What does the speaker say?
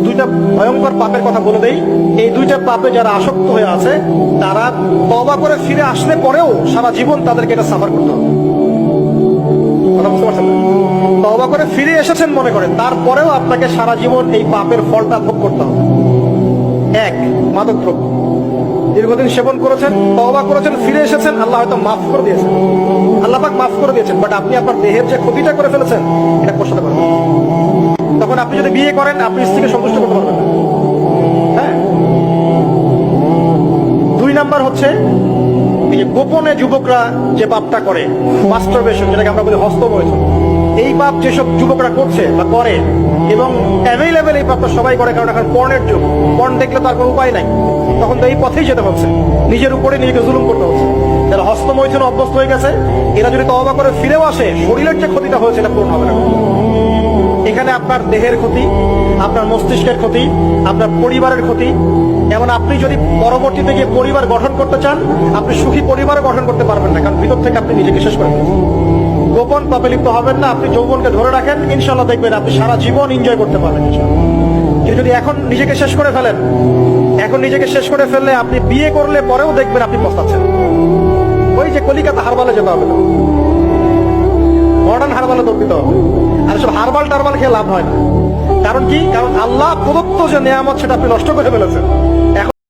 দুইটা ভয়ঙ্কর পাপের কথা বলে দেই। এই দুইটা পাপে যারা আসক্ত হয়ে আছে তারা তওবা করে ফিরে আসলে পরেও সারা জীবন তাদেরকে এটা সাফার করতে হবে। কথা বুঝতে পারছেন? তওবা করে ফিরে এসেছেন মনে করেন, তারপরেও আপনাকে সারা জীবন এই পাপের ফলটা ভোগ করতে হবে। এক, মাদকদ্রব্য দীর্ঘদিন সেবন করেছেন, তওবা করেছেন, ফিরে এসেছেন, আল্লাহ হয়তো মাফ করে দিয়েছেন, আল্লাহ পাক মাফ করে দিয়েছেন, বাট আপনি আপনার দেহের যে ক্ষতিটা করে ফেলেছেন এটা পোষাতে পারবেন। তখন আপনি যদি বিয়ে করেন আপনি স্ত্রীকে সন্তুষ্ট করতে পারবেন না। হ্যাঁ। দুই নাম্বার হচ্ছে এই যে গোপনে যুবকরা যে পাপটা করে, মাস্টারবেশন, যেটাকে আমরা বলি হস্তমৈথুন, এই পাপ যেসব যুবকরা করছে বা করে, এবং অ্যাভেলেবেল এই পাপটা সবাই করে, কারণ এখন পর্নের যুগ, পর্ন দেখলে তার কোনো উপায় নাই, তখন তো এই পথেই যেতে হচ্ছে, নিজের উপরে নিজেকে জুলুম করতে হচ্ছে। যারা হস্তমৈথুন অভ্যস্ত হয়ে গেছে এরা যদি তওবা করে ফিরেও আসে, শরীরের যে ক্ষতিটা হয়েছে এটা পূরণ হবে না। এখানে আপনার দেহের ক্ষতি, আপনার মস্তিষ্কের ক্ষতি, আপনার পরিবারের ক্ষতি, এমন আপনি যদি পরবর্তীতে গিয়ে পরিবার গঠন করতে চান আপনি সুখী পরিবারও গঠন করতে পারবেন না, কারণ ভিতর থেকে আপনি নিজেকে শেষ করে ফেলেছেন। গোপন পাপে লিপ্ত হবেন না, আপনি যৌবনকে ধরে রাখেন, ইনশাল্লাহ দেখবেন আপনি সারা জীবন এনজয় করতে পারবেন ইনশাল্লাহ। কিন্তু যদি এখন নিজেকে শেষ করে ফেলেন, এখন নিজেকে শেষ করে ফেললে আপনি বিয়ে করলে পরেও দেখবেন আপনি পস্তাচ্ছেন। ওই যে কলিকাতা হারবালে যেতে হবে, মডার্ন হারবালে দৌড় দিতে হবে। আর সব হারবাল টারবাল খেয়ে লাভ হয় না। কারণ কি? কারণ আল্লাহ প্রদত্ত যে নেয়ামত সেটা আপনি নষ্ট করে ফেলেছেন। এখন